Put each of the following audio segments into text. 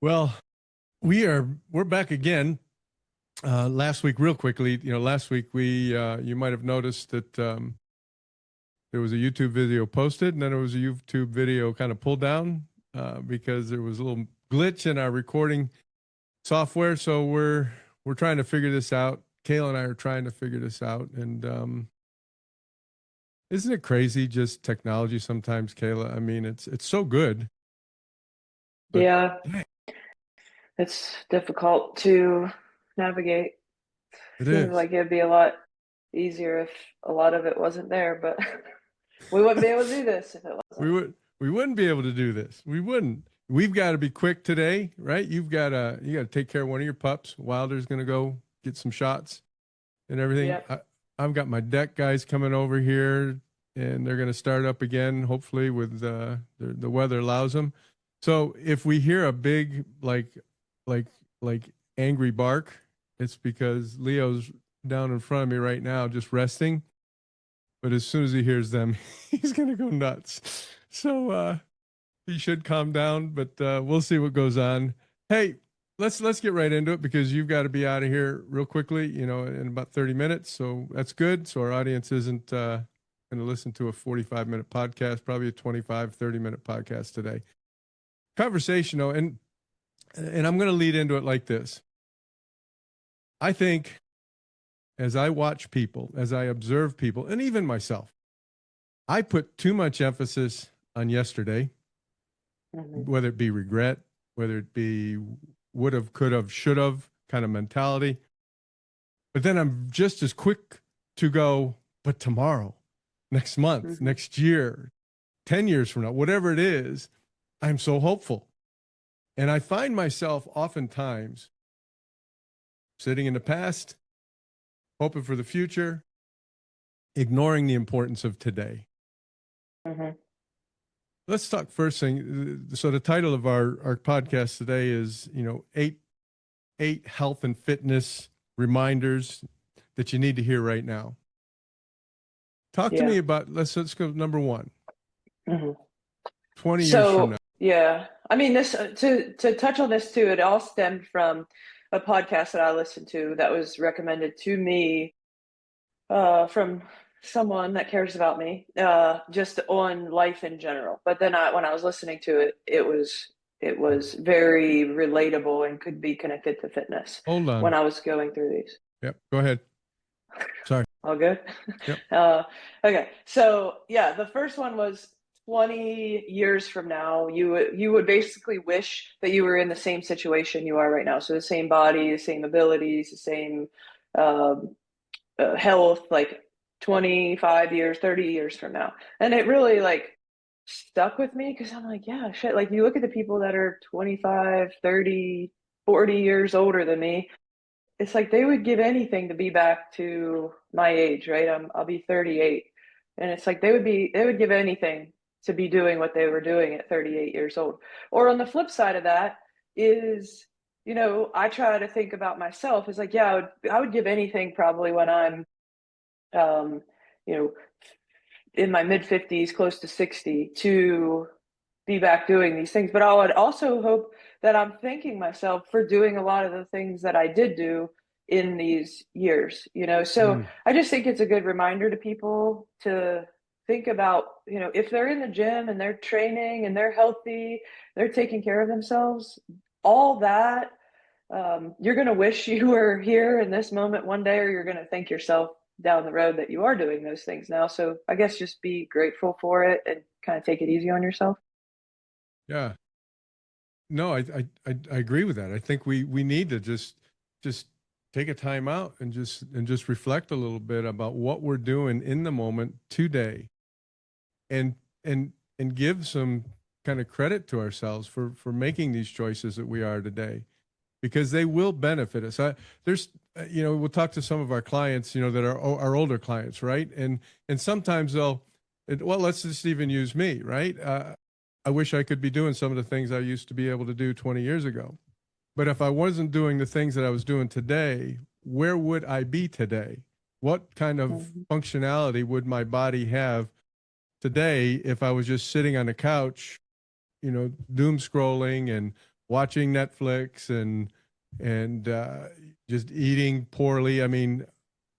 Well, we're back again. Last week, real quickly, last week you might have noticed that there was a YouTube video posted, and then there was a YouTube video kind of pulled down because there was a little glitch in our recording software. So we're trying to figure this out. Kayla and I are trying to figure this out, and isn't it crazy? Just technology sometimes, Kayla. I mean, it's so good, but Yeah, it's difficult to navigate. it Seems is. like it'd be a lot easier if a lot of it wasn't there, but we wouldn't be able to do this if it We wasn't. would we wouldn't be able to do this. We wouldn't. We've got to be quick today, right? You got to take care of one of your pups. Wilder's going to go get some shots and everything. Yep. I've got my deck guys coming over here, and they're going to start up again, hopefully with the weather allows them. So if we hear a big like like angry bark, it's because Leo's down in front of me right now, just resting. But as soon as he hears them, he's gonna go nuts. So he should calm down, but we'll see what goes on. Hey, let's get right into it because you've got to be out of here real quickly, in about 30 minutes. So that's good. So our audience isn't going to listen to a 45-minute podcast, probably a 25, 30-minute podcast today. Conversational, and I'm going to lead into it like this. I think as I watch people, as I observe people, and even myself, I put too much emphasis on yesterday, Hmm. whether it be regret, whether it be would have, could have, should have kind of mentality. But then I'm just as quick to go, but tomorrow, next month, Hmm. next year, 10 years from now, whatever it is, I'm so hopeful. And I find myself oftentimes sitting in the past, hoping for the future, ignoring the importance of today. Hmm. Let's talk first thing. So the title of our podcast today is, eight health and fitness reminders that you need to hear right now. Talk to Yeah. me about let's go number one. Hmm. 20 years from now. So, yeah, I mean, this to touch on this too, it all stemmed from a podcast that I listened to that was recommended to me from someone that cares about me, just on life in general. But then when I was listening to it, it was very relatable and could be connected to fitness Hold when on. I was going through these. Yep. Go ahead. Sorry. All good? Yep. Uh, okay. So yeah, the first one was 20 years from now, you would basically wish that you were in the same situation you are right now. So the same body, the same abilities, the same um, health, like 25 years, 30 years from now. And it really like stuck with me because I'm like, yeah, shit. Like you look at the people that are 25, 30, 40 years older than me, it's like they would give anything to be back to my age, right? I'll be 38. And it's like they would give anything to be doing what they were doing at 38 years old. Or on the flip side of that is, I try to think about myself as like, yeah, I would give anything probably when I'm um, you know, in my mid 50s, close to 60, to be back doing these things. But I would also hope that I'm thanking myself for doing a lot of the things that I did do in these years. So Mm. I just think it's a good reminder to people to think about, if they're in the gym and they're training and they're healthy, they're taking care of themselves, all that. You're going to wish you were here in this moment one day, or you're going to thank yourself down the road that you are doing those things now. So I guess just be grateful for it and kind of take it easy on yourself. Yeah. No, I agree with that. I think we need to just take a time out and just reflect a little bit about what we're doing in the moment today, and and give some kind of credit to ourselves for making these choices that we are today, because they will benefit us. We'll talk to some of our clients, that are our older clients, right? And sometimes well, let's just even use me, right? I wish I could be doing some of the things I used to be able to do 20 years ago. But if I wasn't doing the things that I was doing today, where would I be today? What kind of Mhm. functionality would my body have today if I was just sitting on the couch, doom scrolling and watching Netflix and just eating poorly. I mean,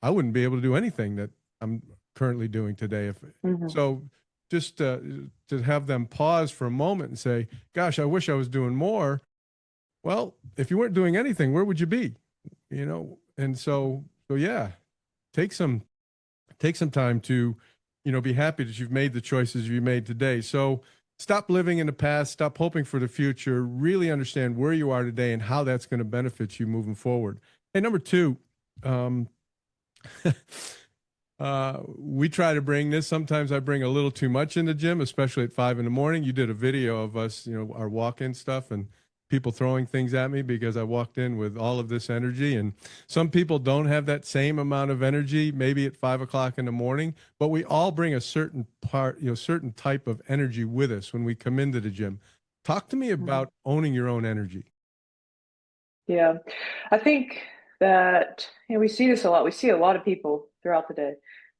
I wouldn't be able to do anything that I'm currently doing today. If Hmm. so, just to have them pause for a moment and say, "Gosh, I wish I was doing more." Well, if you weren't doing anything, where would you be? You know, and so yeah, take some take some time to, be happy that you've made the choices you made today. So stop living in the past, stop hoping for the future, really understand where you are today and how that's going to benefit you moving forward. And number two, um, we try to bring this. Sometimes I bring a little too much in the gym, especially at 5 in the morning. You did a video of us, our walk-in stuff and people throwing things at me because I walked in with all of this energy. And some people don't have that same amount of energy, maybe at 5 o'clock in the morning, but we all bring a certain part, certain type of energy with us when we come into the gym. Talk to me Hmm. about owning your own energy. Yeah. I think that, we see this a lot. We see a lot of people throughout the day.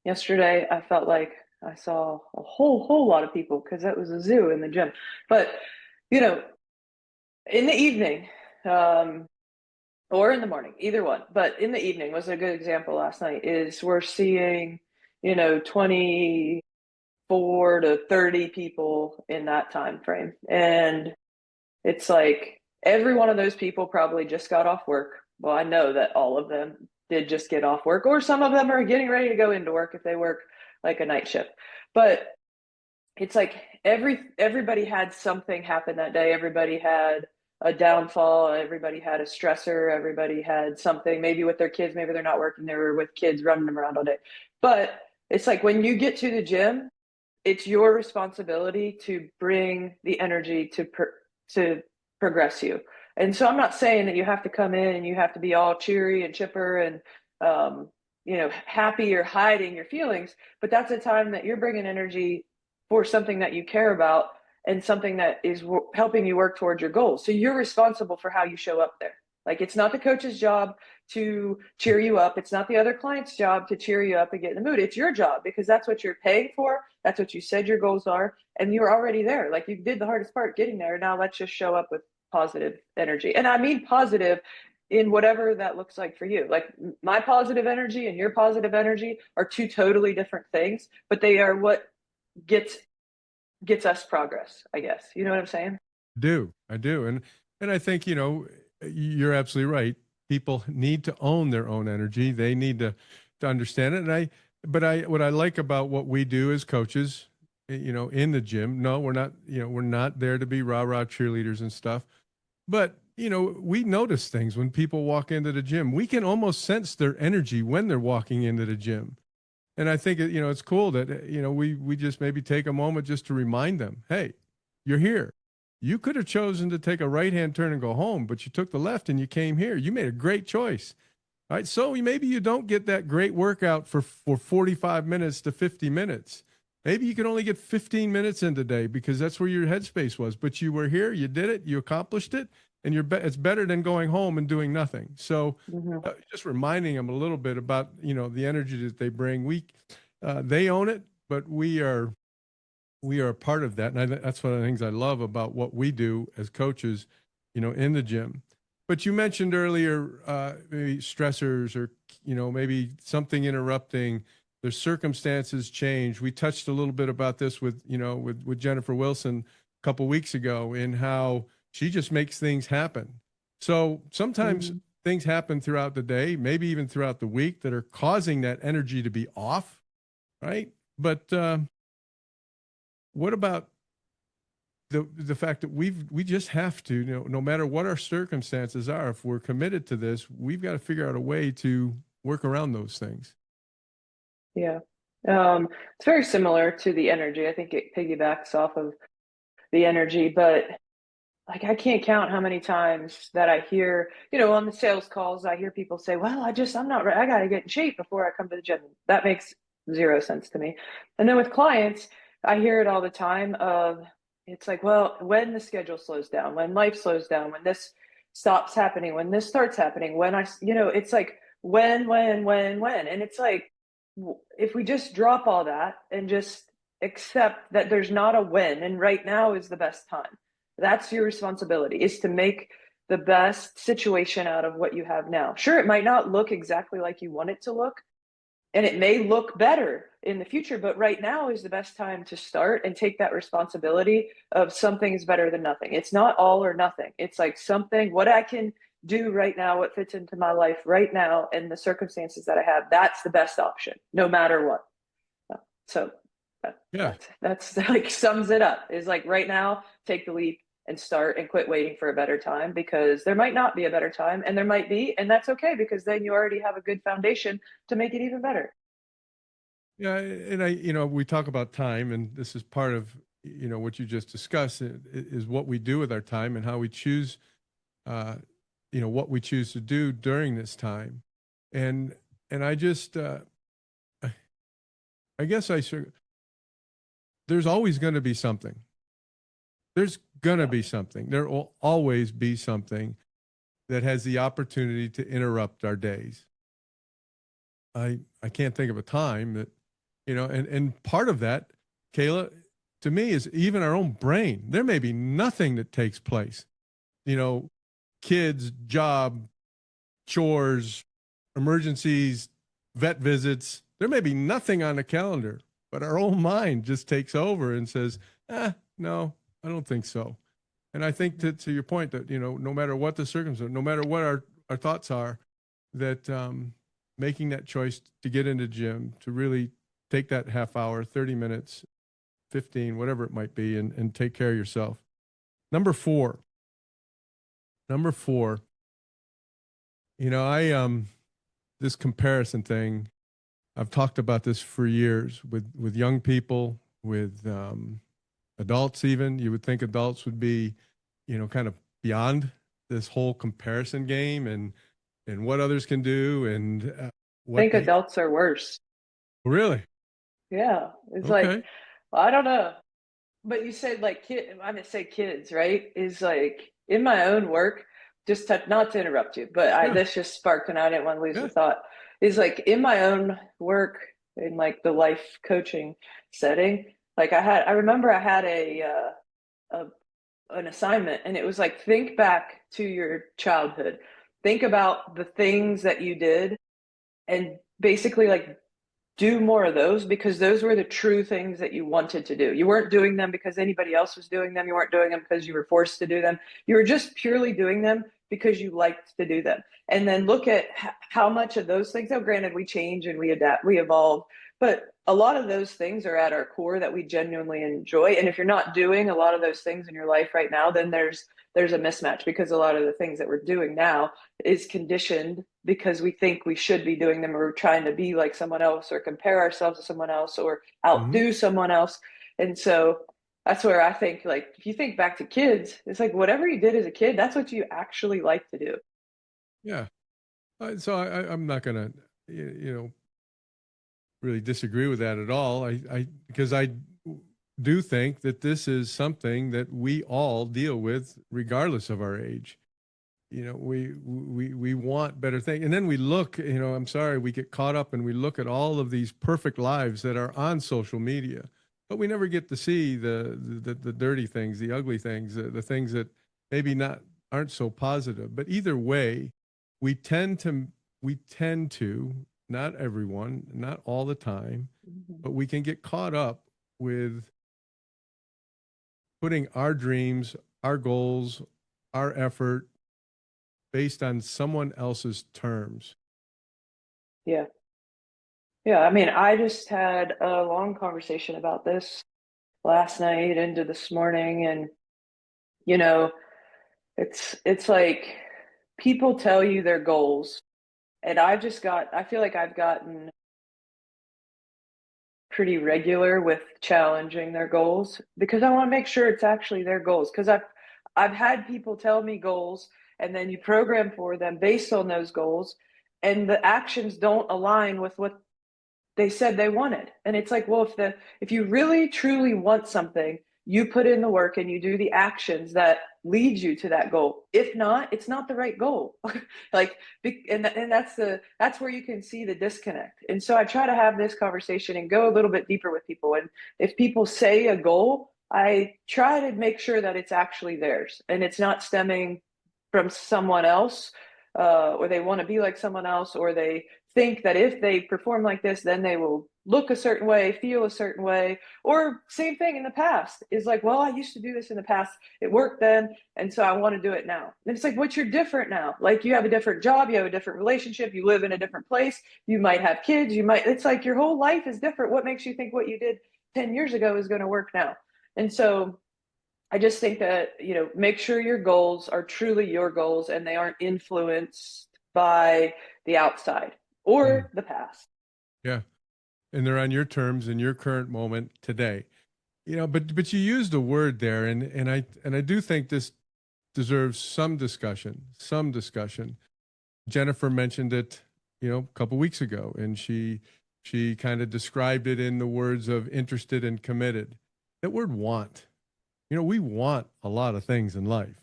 Yesterday, I felt like I saw a whole lot of people because that was a zoo in the gym. But, you know, in the evening, um, or in the morning, either one. But in the evening was a good example last night is we're seeing, 24 to 30 people in that time frame. And it's like every one of those people probably just got off work. Well, I know that all of them did just get off work, or some of them are getting ready to go into work if they work like a night shift. But it's like everybody had something happen that day. Everybody had a downfall. Everybody had a stressor. Everybody had something, maybe with their kids. Maybe they're not working. They were with kids running them around all day. But it's like when you get to the gym, it's your responsibility to bring the energy to progress you. And so I'm not saying that you have to come in and you have to be all cheery and chipper and happy or hiding your feelings, but that's a time that you're bringing energy for something that you care about and something that is helping you work towards your goals. So you're responsible for how you show up there. Like it's not the coach's job to cheer you up. It's not the other client's job to cheer you up and get in the mood. It's your job because that's what you're paying for. That's what you said your goals are. And you're already there. Like you did the hardest part getting there. Now let's just show up with positive energy. And I mean positive in whatever that looks like for you. Like my positive energy and your positive energy are two totally different things, but they are what gets gets us progress, I guess. You know what I'm saying? I do. And I think, you're absolutely right. People need to own their own energy. They need to understand it. But what I like about what we do as coaches, in the gym, no, we're not there to be rah-rah cheerleaders and stuff. But, we notice things when people walk into the gym. We can almost sense their energy when they're walking into the gym. And I think it's cool that we just maybe take a moment just to remind them, hey, you're here. You could have chosen to take a right hand turn and go home, but you took the left and you came here. You made a great choice. All right, so maybe you don't get that great workout for 45 minutes to 50 minutes. Maybe you can only get 15 minutes in today because that's where your headspace was. But you were here, you did it, you accomplished it, and it's better than going home and doing nothing. So Mm-hmm. just reminding them a little bit about the energy that they bring. They own it, but we are a part of that, and that's one of the things I love about what we do as coaches, in the gym. But you mentioned earlier maybe stressors or maybe something interrupting. Their circumstances change. We touched a little bit about this with Jennifer Wilson a couple weeks ago in how she just makes things happen. So sometimes Mm-hmm. things happen throughout the day, maybe even throughout the week, that are causing that energy to be off, right? But what about the fact that we just have to, no matter what our circumstances are, if we're committed to this, we've got to figure out a way to work around those things. Yeah. It's very similar to the energy. I think it piggybacks off of the energy, but like I can't count how many times that I hear, on the sales calls, I hear people say, "Well, I'm not right. I got to get in shape before I come to the gym." That makes zero sense to me. And then with clients, I hear it all the time of it's like, "Well, when the schedule slows down, when life slows down, when this stops happening, when this starts happening, when it's like when, and it's like if we just drop all that and just accept that there's not a when, and right now is the best time That's your responsibility, is to make the best situation out of what you have now. Sure, it might not look exactly like you want it to look, and it may look better in the future, but right now is the best time to start and take that responsibility of something is better than nothing. It's not all or nothing. It's like something, what I can do right now, what fits into my life right now and the circumstances that I have, that's the best option, no matter what. So Yeah. that's like sums it up, is like right now, take the leap and start and quit waiting for a better time, because there might not be a better time and there might be, and that's okay, because then you already have a good foundation to make it even better. Yeah, and we talk about time, and this is part of, what you just discussed is what we do with our time and how we choose, uh, what we choose to do during this time. And I just, I guess there's always going to be something. There's going to Yeah. be something. There will always be something that has the opportunity to interrupt our days. I can't think of a time that, and part of that, Kayla, to me, is even our own brain. There may be nothing that takes place, you know, kids, job, chores, emergencies, vet visits. There may be nothing on the calendar, but our own mind just takes over and says, no, I don't think so. And I think Mhm. to your point that, no matter what the circumstance, no matter what our thoughts are, that making that choice to get into gym, to really take that half hour, 30 minutes, 15, whatever it might be, and take care of yourself. Number four, number four, this comparison thing, I've talked about this for years with young people, with adults even. You would think adults would be, kind of beyond this whole comparison game and what others can do and I what think they adults are worse. really. Yeah. It's like, Okay. well, I don't know. But you said like I'm gonna say kids, right? Is like in my own work, just to, not to interrupt you, but Yeah. this just sparked and I didn't want to lose the Yeah. thought. Is like in my own work, in like the life coaching setting, like I remember I had a an assignment, and it was like, think back to your childhood, think about the things that you did, and basically like do more of those, because those were the true things that you wanted to do. You weren't doing them because anybody else was doing them. You weren't doing them because you were forced to do them. You were just purely doing them because you liked to do them. And then look at how much of those things, now granted, we change and we adapt, we evolve, but a lot of those things are at our core that we genuinely enjoy. And if you're not doing a lot of those things in your life right now, then there's a mismatch, because a lot of the things that we're doing now is conditioned because we think we should be doing them, or we're trying to be like someone else or compare ourselves to someone else or Hmm. outdo someone else. And so that's where I think, like, if you think back to kids, it's like whatever you did as a kid, that's what you actually like to do. Yeah. So I'm not gonna, really disagree with that at all. Because I do think that this is something that we all deal with regardless of our age. We want better things, and then we look. I'm sorry, we get caught up and we look at all of these perfect lives that are on social media, but we never get to see the dirty things, the ugly things, the things that maybe not aren't so positive. But either way, we tend to we tend to, not everyone, not all the time, Mhm. but we can get caught up with putting our dreams, our goals, our effort based on someone else's terms. Yeah. Yeah. I mean, I just had a long conversation about this last night into this morning. And, you know, it's like people tell you their goals. And I feel like I've gotten pretty regular with challenging their goals, because I want to make sure it's actually their goals. Because I've had people tell me goals, and then you program for them based on those goals, and the actions don't align with what they said they wanted. And it's like, well, if you really truly want something, you put in the work and you do the actions that lead you to that goal. If not, it's not the right goal. Like, and that's where you can see the disconnect. And so I try to have this conversation and go a little bit deeper with people. And if people say a goal, I try to make sure that it's actually theirs and it's not stemming from someone else, or they want to be like someone else, or they think that if they perform like this, then they will look a certain way, feel a certain way. Or same thing in the past is like, well, I used to do this in the past. It worked then. And so I want to do it now. And it's like, what, you're different now. Like you have a different job, you have a different relationship, you live in a different place, you might have kids, it's like your whole life is different. What makes you think what you did 10 years ago is going to work now? And so I just think that, make sure your goals are truly your goals and they aren't influenced by the outside Mm, or the past. yeah. And they're on your terms in your current moment today. But you used a word there, and I do think this deserves some discussion. Some discussion. Jennifer mentioned it, a couple weeks ago, and she kind of described it in the words of interested and committed. That word want. We want a lot of things in life,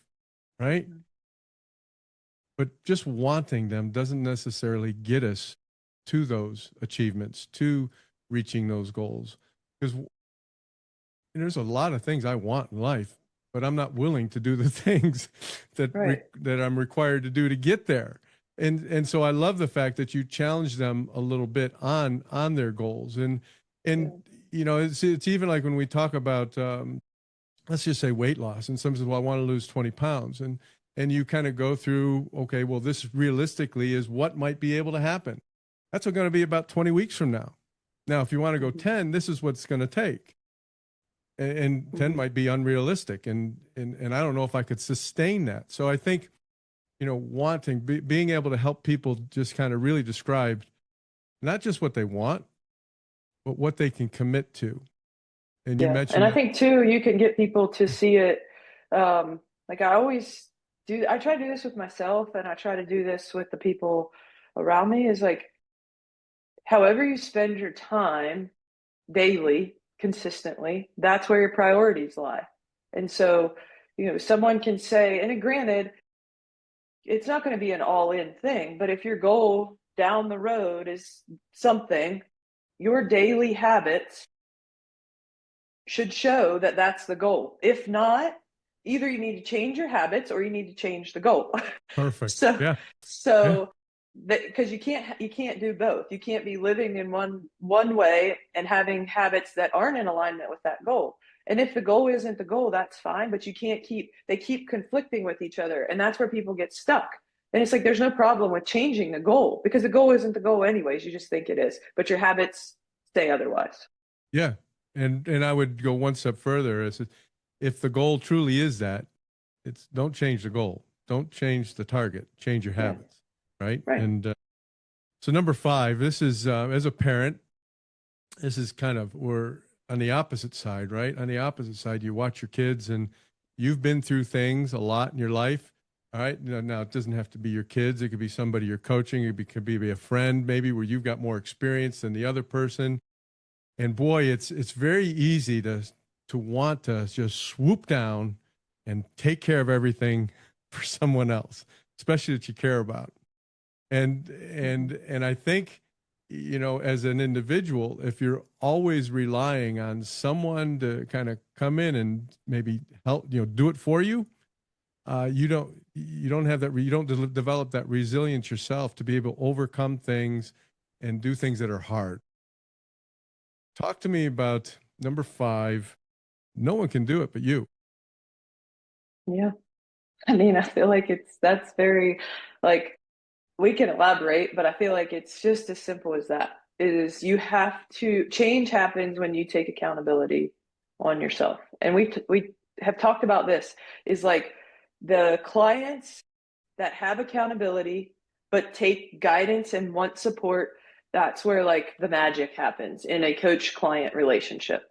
right? But just wanting them doesn't necessarily get us to those achievements, to reaching those goals. Because there's a lot of things I want in life, but I'm not willing to do the things Right. that I'm required to do to get there. And so I love the fact that you challenge them a little bit on their goals. And Yeah. it's even like when we talk about let's just say weight loss, and someone says, well, I want to lose 20 pounds, and you kind of go through, okay, well, this realistically is what might be able to happen. That's going to be about 20 weeks from now. Now if you want to go Mm-hmm. 10, this is what it's going to take. And 10 Mm-hmm. might be unrealistic, and I don't know if I could sustain that. So I think, being able to help people just kind of really describe not just what they want, but what they can commit to. And you Yeah. And mentioned I that. think too, you can get people to see it. Like I always do, I try to do this with myself and I try to do this with the people around me is like, however you spend your time daily, consistently, that's where your priorities lie. And so, someone can say, and granted, it's not going to be an all in thing, but if your goal down the road is something, your daily habits should show that that's the goal. If not, either you need to change your habits or you need to change the goal. Perfect. so, Yeah. Yeah. so because you can't do both. You can't be living in one way and having habits that aren't in alignment with that goal. And if the goal isn't the goal, that's fine. But they keep conflicting with each other, and that's where people get stuck. And it's like there's no problem with changing the goal because the goal isn't the goal anyways. You just think it is, but your habits say otherwise. Yeah. And I would go one step further as if the goal truly is that, it's don't change the goal. Don't change the target. Change your Yeah, habits. Right. right. And so number five, this is as a parent, this is kind of we're on the opposite side, right? On the opposite side, you watch your kids and you've been through things a lot in your life. All right. Now it doesn't have to be your kids. It could be somebody you're coaching. Could be a friend, maybe where you've got more experience than the other person. And boy, it's very easy to want to just swoop down and take care of everything for someone else, especially that you care about. And I think, as an individual, if you're always relying on someone to kind of come in and maybe help, do it for you, you don't have that you don't develop that resilience yourself to be able to overcome things and do things that are hard. Talk to me about number five. No one can do it but you. Yeah. I mean, I feel like that's very, like, we can elaborate, but I feel like it's just as simple as that. It is you have to change happens when you take accountability on yourself. And we have talked about this is like the clients that have accountability but take guidance and want support, that's where like the magic happens in a coach client relationship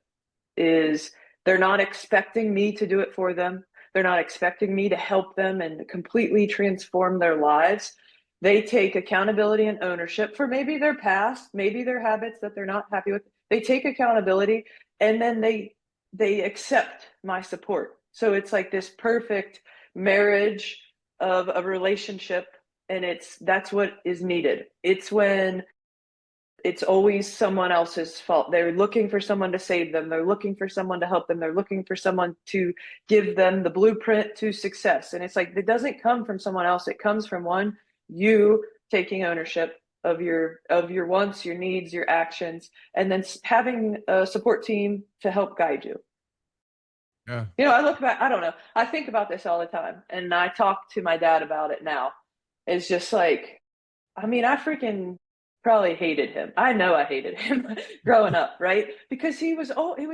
is they're not expecting me to do it for them. They're not expecting me to help them and completely transform their lives. They take accountability and ownership for maybe their past, maybe their habits that they're not happy with. They take accountability and then they accept my support. So it's like this perfect marriage of a relationship, and that's what is needed. It's when it's always someone else's fault. They're looking for someone to save them. They're looking for someone to help them. They're looking for someone to give them the blueprint to success. And it's like, it doesn't come from someone else. It comes from one, you taking ownership of your wants, your needs, your actions, and then having a support team to help guide you. Yeah. You know, I look back, I don't know. I think about this all the time and I talk to my dad about it now. It's just like, I mean, I freaking probably hated him. I know I hated him growing up, right? Because he was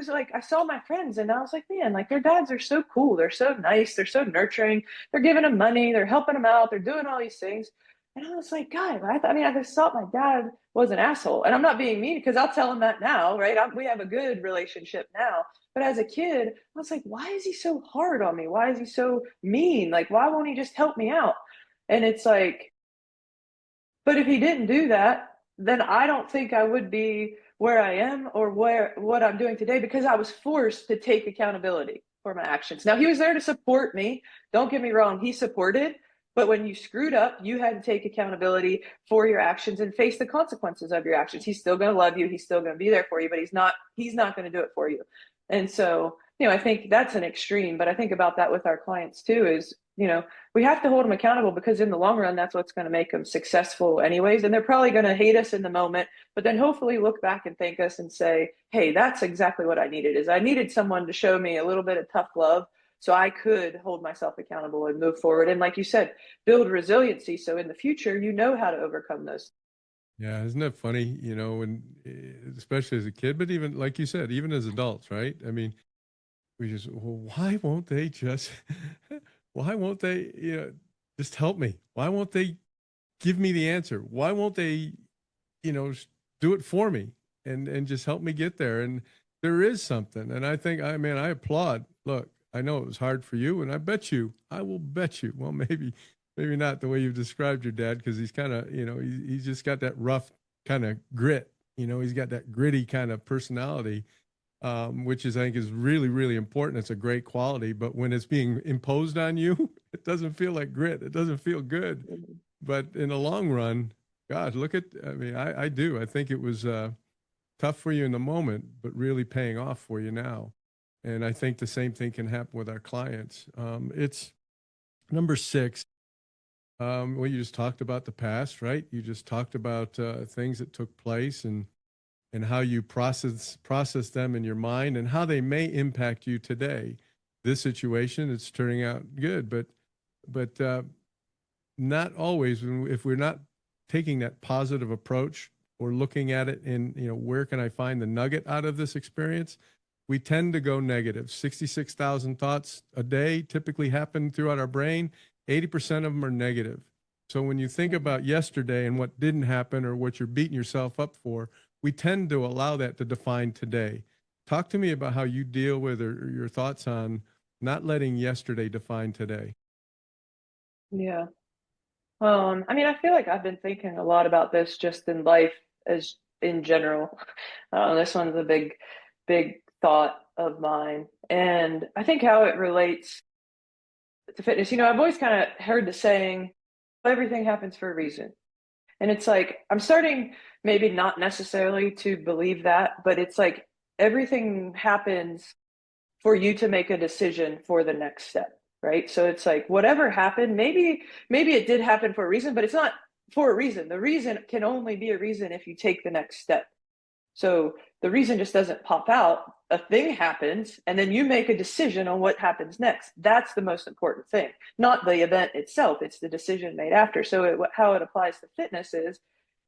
like, I saw my friends and I was like, man, like their dads are so cool. They're so nice. They're so nurturing. They're giving him money. They're helping him out. They're doing all these things. And I was like, God, I mean, I just thought my dad was an asshole. And I'm not being mean because I'll tell him that now, right? We have a good relationship now. But as a kid, I was like, why is he so hard on me? Why is he so mean? Like, why won't he just help me out? And it's like, but if he didn't do that, then I don't think I would be where I am or where what I'm doing today because I was forced to take accountability for my actions. Now he was there to support me. Don't get me wrong, he supported, but when you screwed up, you had to take accountability for your actions and face the consequences of your actions. He's still going to love you, he's still going to be there for you, but he's not going to do it for you. And so, you know, I think that's an extreme, but I think about that with our clients too is, you know, we have to hold them accountable because in the long run, that's what's going to make them successful anyways. And they're probably going to hate us in the moment, but then hopefully look back and thank us and say, hey, that's exactly what I needed is I needed someone to show me a little bit of tough love so I could hold myself accountable and move forward. And like you said, build resiliency. So in the future, you know how to overcome those. Yeah, isn't that funny? You know, and especially as a kid, but even like you said, even as adults, right? I mean, we just, well, why won't they just, why won't they, you know, just help me? Why won't they give me the answer? Why won't they, you know, do it for me and just help me get there? And there is something, and I think, I mean, I applaud. Look, I know it was hard for you, and I will bet you. Well, maybe not the way you've described your dad, because he's kind of, you know, he's just got that rough kind of grit. You know, he's got that gritty kind of personality, which is I think is really really important. It's a great quality, but when it's being imposed on you, it doesn't feel like grit. It doesn't feel good. But in the long run, God, look at. I mean, I do. I think it was tough for you in the moment, but really paying off for you now. And I think the same thing can happen with our clients. It's number six. Well, you just talked about the past, right? You just talked about things that took place and how you process them in your mind and how they may impact you today. This situation, it's turning out good, but not always. If we're not taking that positive approach or looking at it in, you know, where can I find the nugget out of this experience? We tend to go negative. 66,000 thoughts a day typically happen throughout our brain. 80% of them are negative. So when you think about yesterday and what didn't happen or what you're beating yourself up for, we tend to allow that to define today. Talk to me about how you deal with or your thoughts on not letting yesterday define today. Yeah. I mean, I feel like I've been thinking a lot about this just in life as in general. This one's a big thought of mine. And I think how it relates to fitness, you know, I've always kind of heard the saying, everything happens for a reason. And it's like, I'm starting maybe not necessarily to believe that, but it's like everything happens for you to make a decision for the next step, right? So it's like whatever happened, maybe it did happen for a reason, but it's not for a reason. The reason can only be a reason if you take the next step. So the reason just doesn't pop out. A thing happens, and then you make a decision on what happens next. That's the most important thing, not the event itself. It's the decision made after. So how it applies to fitness is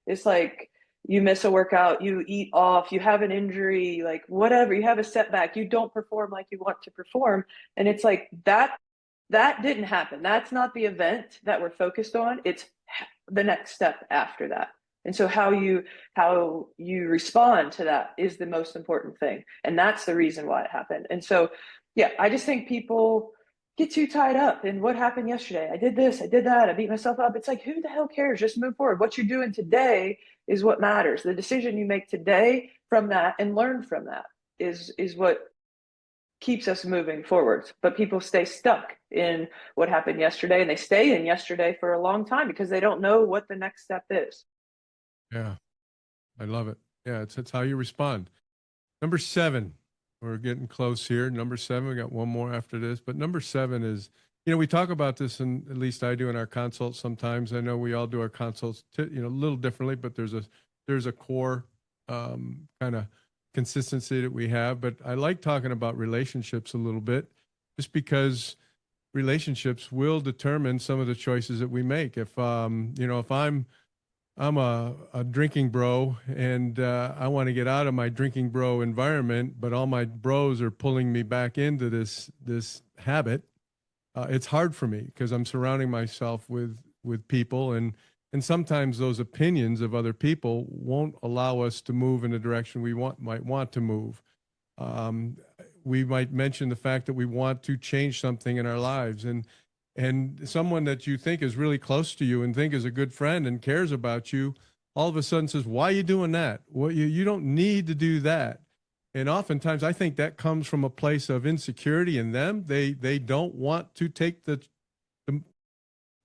it's like you miss a workout, you eat off, you have an injury, like whatever, you have a setback, you don't perform like you want to perform. And it's like that didn't happen. That's not the event that we're focused on. It's the next step after that. And so how you respond to that is the most important thing. And that's the reason why it happened. And so yeah, I just think people get too tied up in what happened yesterday. I did this, I did that, I beat myself up. It's like, who the hell cares? Just move forward. What you're doing today is what matters. The decision you make today from that and learn from that is what keeps us moving forward. But people stay stuck in what happened yesterday and they stay in yesterday for a long time because they don't know what the next step is. Yeah. I love it. Yeah, it's how you respond. Number seven, we're getting close here. Number seven, we got one more after this, but number seven is, we talk about this, and at least I do in our consults sometimes. I know we all do our consults, a little differently, but there's a core kind of consistency that we have. But I like talking about relationships a little bit, just because relationships will determine some of the choices that we make. If I'm a drinking bro, and I want to get out of my drinking bro environment, but all my bros are pulling me back into this habit. It's hard for me because I'm surrounding myself with people, and sometimes those opinions of other people won't allow us to move in the direction we might want to move. Um, we might mention the fact that we want to change something in our lives, and someone that you think is really close to you and think is a good friend and cares about you, all of a sudden says, "Why are you doing that? Well, you don't need to do that." And oftentimes, I think that comes from a place of insecurity in them. They don't want to the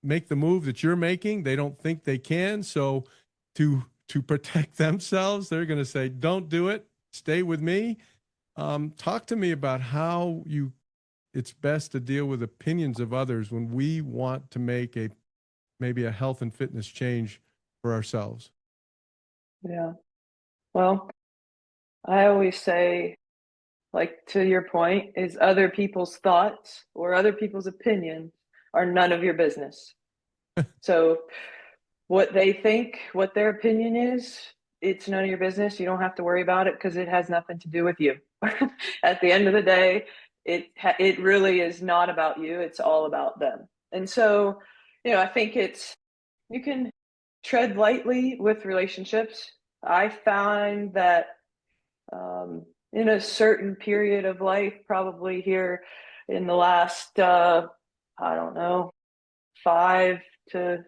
make the move that you're making. They don't think they can. So to protect themselves, they're going to say, "Don't do it. Stay with me." Talk to me about how it's best to deal with opinions of others when we want to make maybe a health and fitness change for ourselves. Yeah. Well, I always say, like, to your point, is other people's thoughts or other people's opinions are none of your business. So what they think, what their opinion is, it's none of your business. You don't have to worry about it because it has nothing to do with you. At the end of the day, it really is not about you. It's all about them. And so, I think you can tread lightly with relationships. I find that in a certain period of life, probably here in the last, I don't know, 5 to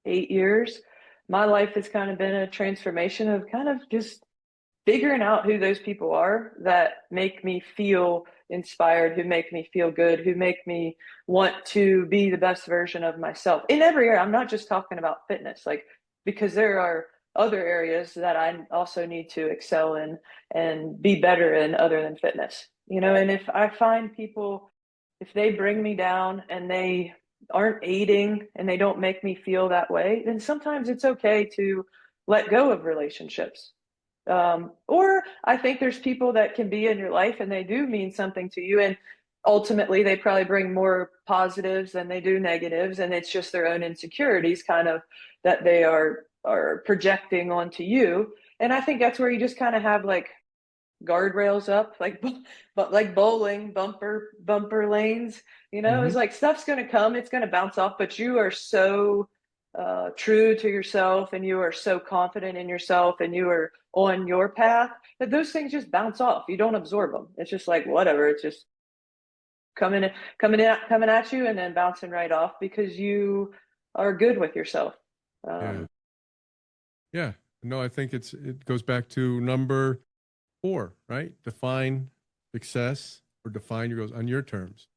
8 years, my life has kind of been a transformation of kind of just figuring out who those people are that make me feel inspired, who make me feel good, who make me want to be the best version of myself in every area. I'm not just talking about fitness, like, because there are other areas that I also need to excel in and be better in other than fitness, and if I find people, if they bring me down and they aren't aiding and they don't make me feel that way, then sometimes it's okay to let go of relationships. Or I think there's people that can be in your life and they do mean something to you. And ultimately, they probably bring more positives than they do negatives. And it's just their own insecurities kind of that they are projecting onto you. And I think that's where you just kind of have like guardrails up, like, but like bowling, bumper lanes, Mm-hmm. it's like stuff's going to come, it's going to bounce off, but you are so true to yourself, and you are so confident in yourself, and you are on your path, that those things just bounce off. You don't absorb them. It's just like whatever. It's just coming at you, and then bouncing right off because you are good with yourself. Yeah. um, Yeah. No, I think it goes back to number four, right? Define success, or define your goals on your terms.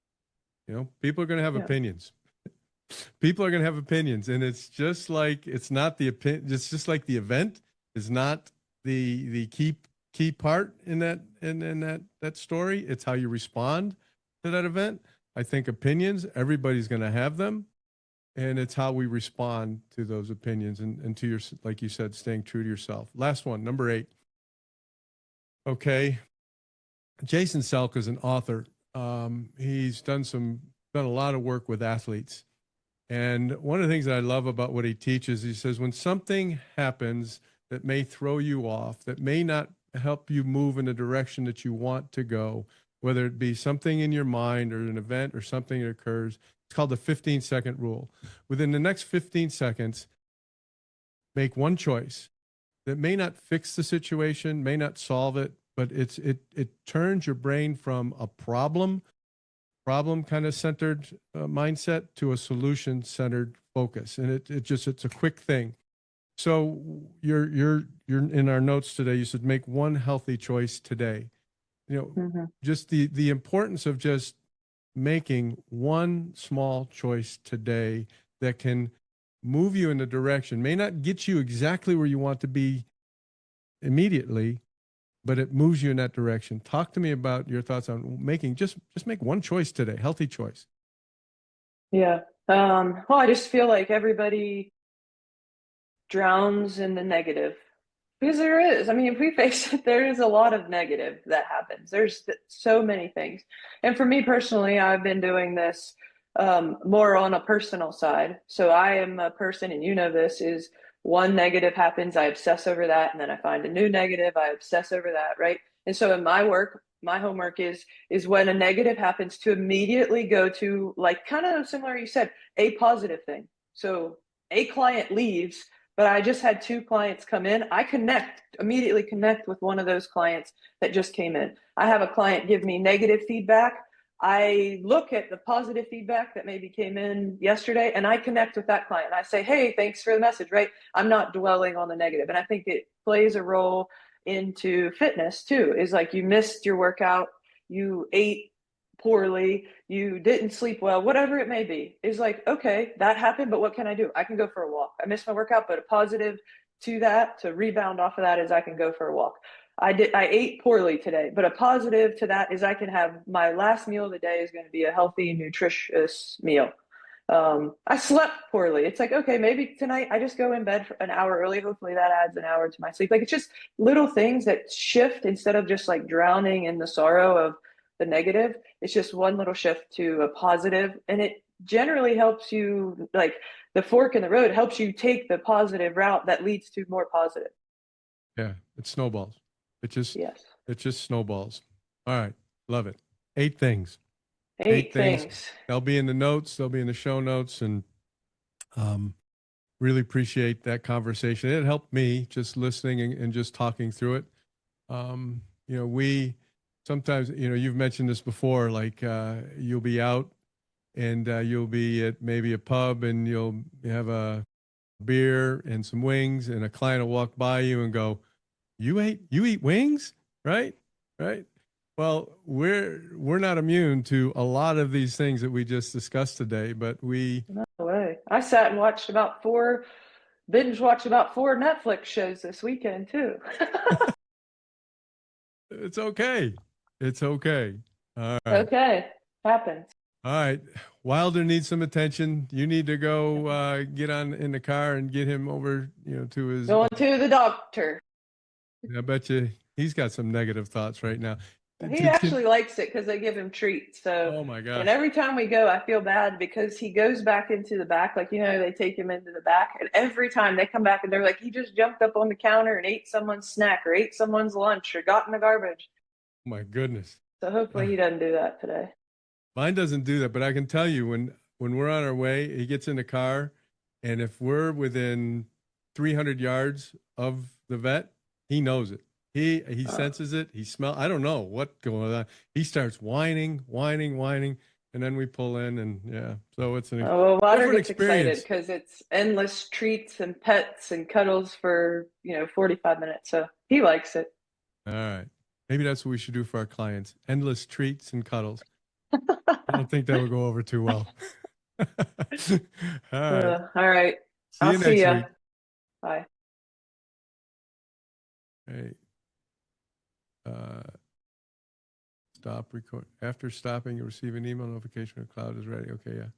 People are going to have yeah. opinions. People are going to have opinions, and it's just like it's not the opinion. It's just like the event is not the key part in that story. It's how you respond to that event. I think opinions, everybody's going to have them, and it's how we respond to those opinions, and to your, like you said, staying true to yourself. Last one, number 8. Okay, Jason Selk is an author. He's done a lot of work with athletes. And one of the things that I love about what he teaches, he says, when something happens that may throw you off, that may not help you move in the direction that you want to go, whether it be something in your mind or an event or something that occurs, it's called the 15-second rule. Within the next 15 seconds, make one choice that may not fix the situation, may not solve it, but it turns your brain from a problem kind of centered mindset to a solution centered focus, and it's a quick thing. So you're in our notes today, you said make one healthy choice today. Mm-hmm. Just the importance of just making one small choice today that can move you in a direction, may not get you exactly where you want to be immediately, but it moves you in that direction. Talk to me about your thoughts on making just make one choice today, healthy choice. Yeah. Well, I just feel like everybody drowns in the negative because there is. I mean, if we face it, there is a lot of negative that happens. There's so many things. And for me personally, I've been doing this more on a personal side. So I am a person, and you know this, is one negative happens, I obsess over that, and then I find a new negative, I obsess over that, right? And so in my work, my homework is when a negative happens to immediately go to, like, kind of similar you said, a positive thing. So a client leaves, but I just had two clients come in. I immediately connect with one of those clients that just came in. I have a client give me negative feedback. I look at the positive feedback that maybe came in yesterday, and I connect with that client. I say, hey, thanks for the message, right? I'm not dwelling on the negative. And I think it plays a role into fitness too, is like you missed your workout, you ate poorly, you didn't sleep well, whatever it may be, is like, okay, that happened, but what can I do? I can go for a walk. I missed my workout, but a positive to that, to rebound off of that, is I can go for a walk. I ate poorly today, but a positive to that is I can have my last meal of the day is going to be a healthy, nutritious meal. I slept poorly. It's like, okay, maybe tonight I just go in bed for an hour early. Hopefully that adds an hour to my sleep. Like, it's just little things that shift instead of just like drowning in the sorrow of the negative. It's just one little shift to a positive, and it generally helps you, like the fork in the road helps you take the positive route that leads to more positive. Yeah, it snowballs. It just Yes. it just snowballs. All right, love it. 8 things. Eight Eight things. things. They'll be in the notes. They'll be in the show notes, and um, really appreciate that conversation. It helped me just listening and just talking through it. We sometimes, you've mentioned this before, like you'll be out and you'll be at maybe a pub and you'll have a beer and some wings, and a client will walk by you and go, you eat wings, right? Right. Well, we're not immune to a lot of these things that we just discussed today, but No way. I sat and binge watched about four Netflix shows this weekend too. it's okay. It's okay. All right. Okay, happens. All right. Wilder needs some attention. You need to go get on in the car and get him over, to his. Going to the doctor. I bet you he's got some negative thoughts right now. He actually likes it because they give him treats. So, Oh my and gosh. every time we go, I feel bad because he goes back into the back. Like, they take him into the back. And every time they come back and they're like, he just jumped up on the counter and ate someone's snack or ate someone's lunch or got in the garbage. Oh my goodness. So hopefully Uh, he doesn't do that today. Mine doesn't do that, but I can tell you when we're on our way, he gets in the car, and if we're within 300 yards of the vet, he knows it. He Uh, senses it. He smell. I don't know what going on. He starts whining, whining, whining, and then we pull in, and yeah. So it's a well, Water different gets excited experience. because it's endless treats and pets and cuddles for, 45 minutes. So he likes it. All right, maybe that's what we should do for our clients: endless treats and cuddles. I don't think that would go over too well. All right. All right. See I'll you see next ya. week. Bye. Hey, uh, stop record. After stopping, you receive an email notification. The cloud is ready. Okay, yeah.